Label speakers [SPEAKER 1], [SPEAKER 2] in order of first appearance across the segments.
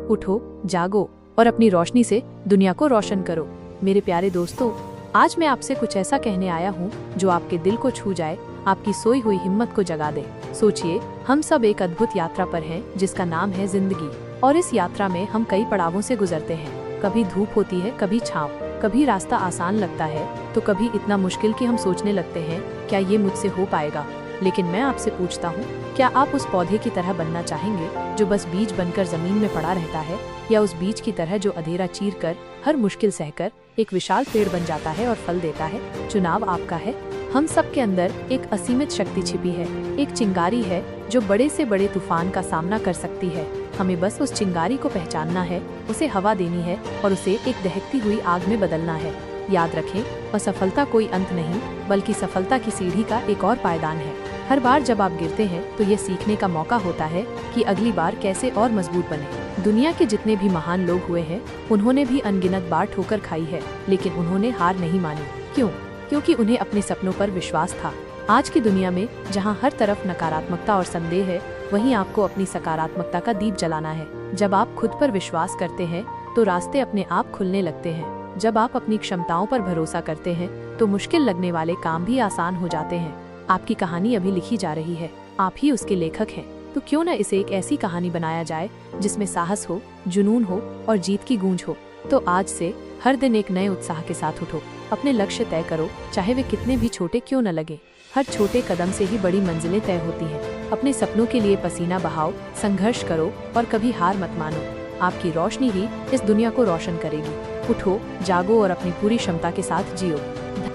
[SPEAKER 1] उठो, जागो और अपनी रोशनी से दुनिया को रोशन करो। मेरे प्यारे दोस्तों, आज मैं आपसे कुछ ऐसा कहने आया हूँ जो आपके दिल को छू जाए, आपकी सोई हुई हिम्मत को जगा दे। सोचिए, हम सब एक अद्भुत यात्रा पर हैं जिसका नाम है जिंदगी। और इस यात्रा में हम कई पड़ावों से गुजरते हैं। कभी धूप होती है, कभी छाँव, कभी रास्ता आसान लगता है तो कभी इतना मुश्किल कि हम सोचने लगते हैं क्या ये मुझसे हो पाएगा। लेकिन मैं आपसे पूछता हूँ, क्या आप उस पौधे की तरह बनना चाहेंगे जो बस बीज बनकर जमीन में पड़ा रहता है, या उस बीज की तरह जो अंधेरा चीर कर हर मुश्किल सहकर एक विशाल पेड़ बन जाता है और फल देता है? चुनाव आपका है। हम सब के अंदर एक असीमित शक्ति छिपी है, एक चिंगारी है जो बड़े से बड़े तूफान का सामना कर सकती है। हमें बस उस चिंगारी को पहचानना है, उसे हवा देनी है और उसे एक दहकती हुई आग में बदलना है। याद रखें, असफलता कोई अंत नहीं, बल्कि सफलता की सीढ़ी का एक और पायदान है। हर बार जब आप गिरते हैं तो ये सीखने का मौका होता है कि अगली बार कैसे और मजबूत बने। दुनिया के जितने भी महान लोग हुए हैं, उन्होंने भी अनगिनत बार ठोकर खाई है, लेकिन उन्होंने हार नहीं मानी। क्यों? क्योंकि उन्हें अपने सपनों पर विश्वास था। आज की दुनिया में जहां हर तरफ नकारात्मकता और संदेह है, वहीं आपको अपनी सकारात्मकता का दीप जलाना है। जब आप खुद पर विश्वास करते हैं तो रास्ते अपने आप खुलने लगते हैं। जब आप अपनी क्षमताओं पर भरोसा करते हैं तो मुश्किल लगने वाले काम भी आसान हो जाते हैं। आपकी कहानी अभी लिखी जा रही है, आप ही उसके लेखक हैं। तो क्यों न इसे एक ऐसी कहानी बनाया जाए जिसमें साहस हो, जुनून हो और जीत की गूंज हो। तो आज से हर दिन एक नए उत्साह के साथ उठो, अपने लक्ष्य तय करो, चाहे वे कितने भी छोटे क्यों न लगे। हर छोटे कदम से ही बड़ी मंजिलें तय होती हैं। अपने सपनों के लिए पसीना बहाओ, संघर्ष करो और कभी हार मत मानो। आपकी रोशनी ही इस दुनिया को रोशन करेगी। उठो, जागो और अपनी पूरी क्षमता के साथ जियो।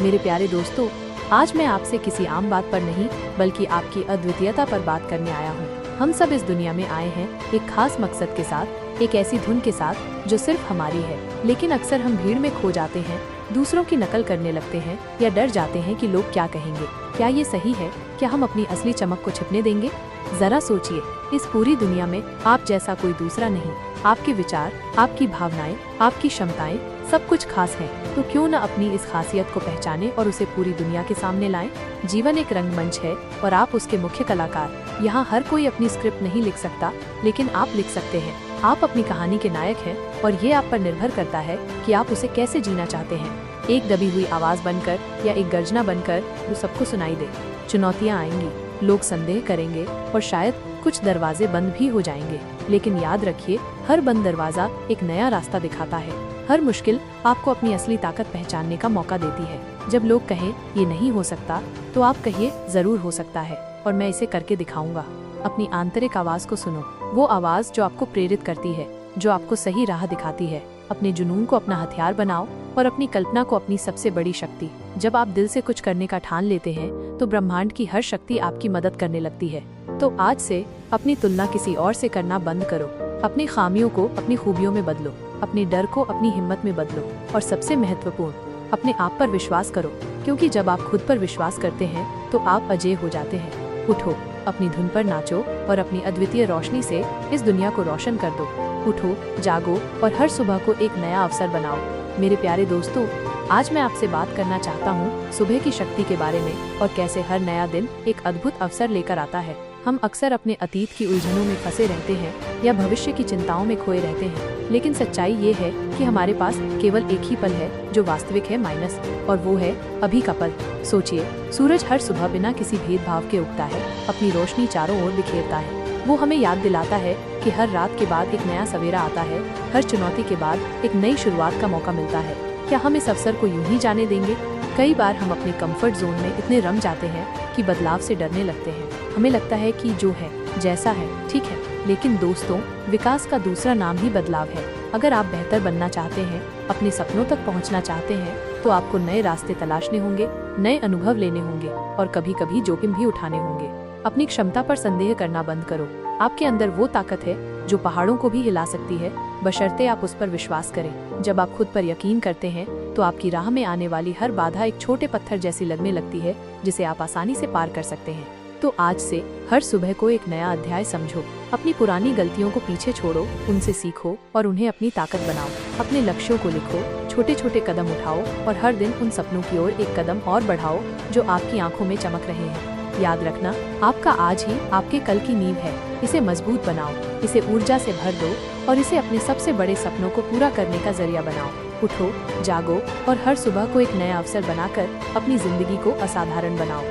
[SPEAKER 1] मेरे प्यारे दोस्तों, आज मैं आपसे किसी आम बात पर नहीं, बल्कि आपकी अद्वितीयता पर बात करने आया हूँ। हम सब इस दुनिया में आए हैं एक खास मकसद के साथ, एक ऐसी धुन के साथ जो सिर्फ हमारी है। लेकिन अक्सर हम भीड़ में खो जाते हैं, दूसरों की नकल करने लगते हैं या डर जाते हैं कि लोग क्या कहेंगे। क्या ये सही है? क्या हम अपनी असली चमक को छिपने देंगे? जरा सोचिए, इस पूरी दुनिया में आप जैसा कोई दूसरा नहीं। आपके विचार, आपकी भावनाएं, आपकी क्षमताएं सब कुछ खास है। तो क्यों न अपनी इस खासियत को पहचाने और उसे पूरी दुनिया के सामने लाएं। जीवन एक रंगमंच है और आप उसके मुख्य कलाकार। यहाँ हर कोई अपनी स्क्रिप्ट नहीं लिख सकता, लेकिन आप लिख सकते हैं। आप अपनी कहानी के नायक हैं और ये आप पर निर्भर करता है कि आप उसे कैसे जीना चाहते हैं। एक दबी हुई आवाज बनकर या एक गर्जना बनकर जो सबको सुनाई दे। चुनौतियाँ आएंगी, लोग संदेह करेंगे और शायद कुछ दरवाजे बंद भी हो जाएंगे, लेकिन याद रखिए, हर बंद दरवाजा एक नया रास्ता दिखाता है। हर मुश्किल आपको अपनी असली ताकत पहचानने का मौका देती है। जब लोग कहें ये नहीं हो सकता, तो आप कहिए जरूर हो सकता है और मैं इसे करके दिखाऊंगा। अपनी आंतरिक आवाज को सुनो, वो आवाज जो आपको प्रेरित करती है, जो आपको सही राह दिखाती है। अपने जुनून को अपना हथियार बनाओ और अपनी कल्पना को अपनी सबसे बड़ी शक्ति। जब आप दिल से कुछ करने का ठान लेते हैं तो ब्रह्मांड की हर शक्ति आपकी मदद करने लगती है। तो आज से अपनी तुलना किसी और से करना बंद करो। अपनी खामियों को अपनी खूबियों में बदलो, अपने डर को अपनी हिम्मत में बदलो और सबसे महत्वपूर्ण, अपने आप पर विश्वास करो। क्योंकि जब आप खुद पर विश्वास करते हैं तो आप अजय हो जाते हैं। उठो, अपनी धुन पर नाचो और अपनी अद्वितीय रोशनी से इस दुनिया को रोशन कर दो। उठो, जागो और हर सुबह को एक नया अवसर बनाओ। मेरे प्यारे दोस्तों, आज मैं आपसे बात करना चाहता हूँ सुबह की शक्ति के बारे में और कैसे हर नया दिन एक अद्भुत अवसर लेकर आता है। हम अक्सर अपने अतीत की उलझनों में फंसे रहते हैं या भविष्य की चिंताओं में खोए रहते हैं, लेकिन सच्चाई ये है कि हमारे पास केवल एक ही पल है जो वास्तविक है माइनस, और वो है अभी का पल। सोचिए, सूरज हर सुबह बिना किसी भेदभाव के उगता है, अपनी रोशनी चारों ओर बिखेरता है। वो हमें याद दिलाता है कि हर रात के बाद एक नया सवेरा आता है, हर चुनौती के बाद एक नई शुरुआत का मौका मिलता है। क्या हम इस अवसर को यूं ही जाने देंगे? कई बार हम अपने कंफर्ट जोन में इतने रम जाते हैं कि बदलाव से डरने लगते हैं। हमें लगता है कि जो है जैसा है ठीक है, लेकिन दोस्तों, विकास का दूसरा नाम ही बदलाव है। अगर आप बेहतर बनना चाहते हैं, अपने सपनों तक पहुंचना चाहते हैं, तो आपको नए रास्ते तलाशने होंगे, नए अनुभव लेने होंगे और कभी कभी जोखिम भी उठाने होंगे। अपनी क्षमता पर संदेह करना बंद करो। आपके अंदर वो ताकत है जो पहाड़ों को भी हिला सकती है, बशर्ते आप उस पर विश्वास करें। जब आप खुद पर यकीन करते हैं तो आपकी राह में आने वाली हर बाधा एक छोटे पत्थर जैसी लगने लगती है, जिसे आप आसानी से पार कर सकते हैं। तो आज से हर सुबह को एक नया अध्याय समझो। अपनी पुरानी गलतियों को पीछे छोड़ो, उनसे सीखो और उन्हें अपनी ताकत बनाओ। अपने लक्ष्यों को लिखो, छोटे छोटे कदम उठाओ और हर दिन उन सपनों की ओर एक कदम और बढ़ाओ जो आपकी आंखों में चमक रहे हैं। याद रखना, आपका आज ही आपके कल की नींव है। इसे मजबूत बनाओ, इसे ऊर्जा से भर दो और इसे अपने सबसे बड़े सपनों को पूरा करने का जरिया बनाओ। उठो, जागो और हर सुबह को एक नया अवसर बनाकर अपनी जिंदगी को असाधारण बनाओ।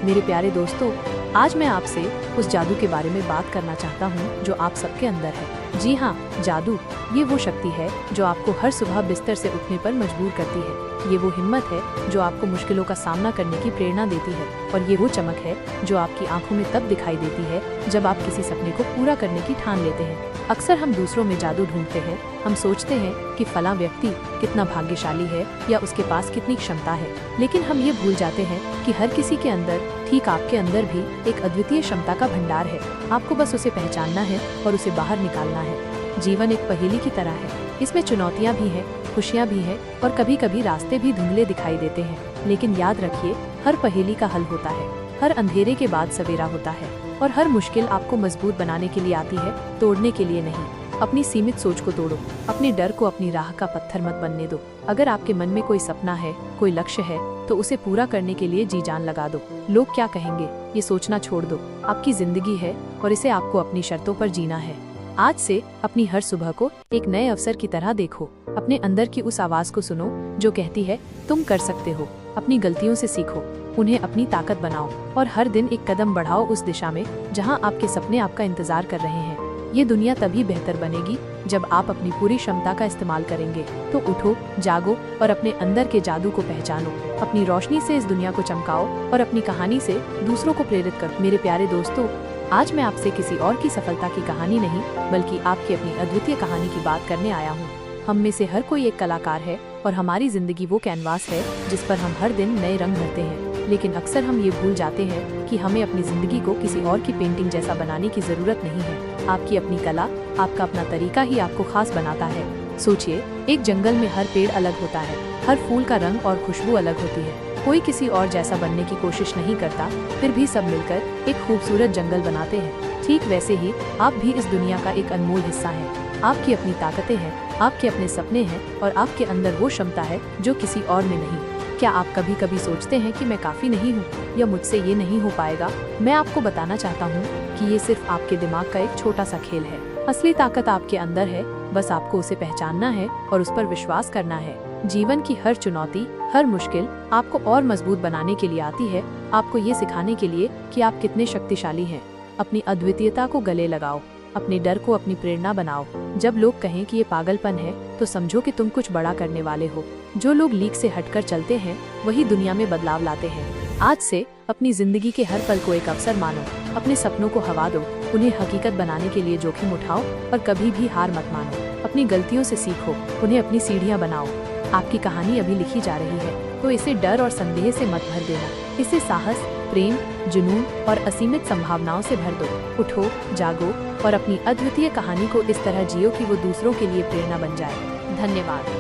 [SPEAKER 1] मेरे प्यारे दोस्तों, आज मैं आपसे उस जादू के बारे में बात करना चाहता हूँ जो आप सबके अंदर है। जी हाँ, जादू ये वो शक्ति है जो आपको हर सुबह बिस्तर से उठने पर मजबूर करती है। ये वो हिम्मत है जो आपको मुश्किलों का सामना करने की प्रेरणा देती है। और ये वो चमक है जो आपकी आंखों में तब दिखाई देती है जब आप किसी सपने को पूरा करने की ठान लेते हैं। अक्सर हम दूसरों में जादू ढूंढते हैं। हम सोचते हैं कि फला व्यक्ति कितना भाग्यशाली है या उसके पास कितनी क्षमता है, लेकिन हम ये भूल जाते हैं कि हर किसी के अंदर, ठीक आपके अंदर भी एक अद्वितीय क्षमता का भंडार है। आपको बस उसे पहचानना है और उसे बाहर निकालना है। जीवन एक पहेली की तरह है। इसमें चुनौतियाँ भी हैं, खुशियाँ भी हैं और कभी कभी रास्ते भी धुंधले दिखाई देते हैं। लेकिन याद रखिए, हर पहेली का हल होता है। हर अंधेरे के बाद सवेरा होता है और हर मुश्किल आपको मजबूत बनाने के लिए आती है, तोड़ने के लिए नहीं। अपनी सीमित सोच को तोड़ो, अपने डर को अपनी राह का पत्थर मत बनने दो। अगर आपके मन में कोई सपना है, कोई लक्ष्य है, तो उसे पूरा करने के लिए जी जान लगा दो। लोग क्या कहेंगे, ये सोचना छोड़ दो। आपकी जिंदगी है और इसे आपको अपनी शर्तों पर जीना है। आज से अपनी हर सुबह को एक नए अवसर की तरह देखो। अपने अंदर की उस आवाज को सुनो जो कहती है तुम कर सकते हो। अपनी गलतियों से सीखो, उन्हें अपनी ताकत बनाओ और हर दिन एक कदम बढ़ाओ उस दिशा में जहां आपके सपने आपका इंतजार कर रहे हैं। ये दुनिया तभी बेहतर बनेगी जब आप अपनी पूरी क्षमता का इस्तेमाल करेंगे। तो उठो, जागो और अपने अंदर के जादू को पहचानो। अपनी रोशनी से इस दुनिया को चमकाओ और अपनी कहानी से दूसरों को प्रेरित करो। मेरे प्यारे दोस्तों, आज मैं आपसे किसी और की सफलता की कहानी नहीं, बल्कि आपकी अपनी अद्वितीय कहानी की बात करने आया हूँ। हम में से हर कोई एक कलाकार है और हमारी जिंदगी वो कैनवास है जिस पर हम हर दिन नए रंग भरते हैं। लेकिन अक्सर हम ये भूल जाते हैं कि हमें अपनी जिंदगी को किसी और की पेंटिंग जैसा बनाने की जरूरत नहीं है। आपकी अपनी कला, आपका अपना तरीका ही आपको खास बनाता है। सोचिए, एक जंगल में हर पेड़ अलग होता है, हर फूल का रंग और खुशबू अलग होती है। कोई किसी और जैसा बनने की कोशिश नहीं करता, फिर भी सब मिलकर एक खूबसूरत जंगल बनाते हैं। ठीक वैसे ही आप भी इस दुनिया का एक अनमोल हिस्सा हैं। आपकी अपनी ताकतें हैं, आपके अपने सपने हैं और आपके अंदर वो क्षमता है जो किसी और में नहीं। क्या आप कभी कभी सोचते हैं कि मैं काफी नहीं हूँ या मुझसे ये नहीं हो पाएगा? मैं आपको बताना चाहता हूँ कि ये सिर्फ आपके दिमाग का एक छोटा सा खेल है। असली ताकत आपके अंदर है, बस आपको उसे पहचानना है और उस पर विश्वास करना है। जीवन की हर चुनौती, हर मुश्किल आपको और मजबूत बनाने के लिए आती है, आपको ये सिखाने के लिए कि आप कितने शक्तिशाली हैं। अपनी अद्वितीयता को गले लगाओ, अपने डर को अपनी प्रेरणा बनाओ। जब लोग कहें कि ये पागलपन है, तो समझो कि तुम कुछ बड़ा करने वाले हो। जो लोग लीक से हटकर चलते हैं, वही दुनिया में बदलाव लाते हैं। आज से अपनी जिंदगी के हर पल को एक अवसर मानो। अपने सपनों को हवा दो, उन्हें हकीकत बनाने के लिए जोखिम उठाओ और कभी भी हार मत मानो। अपनी गलतियों से सीखो, उन्हें अपनी सीढ़ियाँ बनाओ। आपकी कहानी अभी लिखी जा रही है, तो इसे डर और संदेह से मत भर देना। इसे साहस, प्रेम, जुनून और असीमित संभावनाओं से भर दो। उठो, जागो और अपनी अद्वितीय कहानी को इस तरह जियो कि वो दूसरों के लिए प्रेरणा बन जाए। धन्यवाद।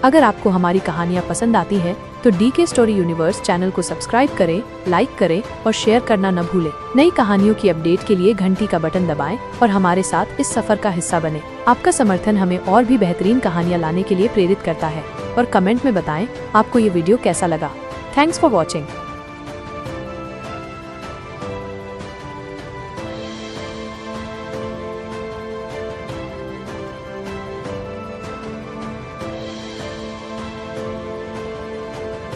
[SPEAKER 1] अगर आपको हमारी कहानियाँ पसंद आती हैं, तो DK स्टोरी यूनिवर्स चैनल को सब्सक्राइब करें, लाइक करें और शेयर करना न भूलें। नई कहानियों की अपडेट के लिए घंटी का बटन दबाएं और हमारे साथ इस सफर का हिस्सा बने। आपका समर्थन हमें और भी बेहतरीन कहानियाँ लाने के लिए प्रेरित करता है। और कमेंट में बताएं आपको ये वीडियो कैसा लगा। Thanks for watching.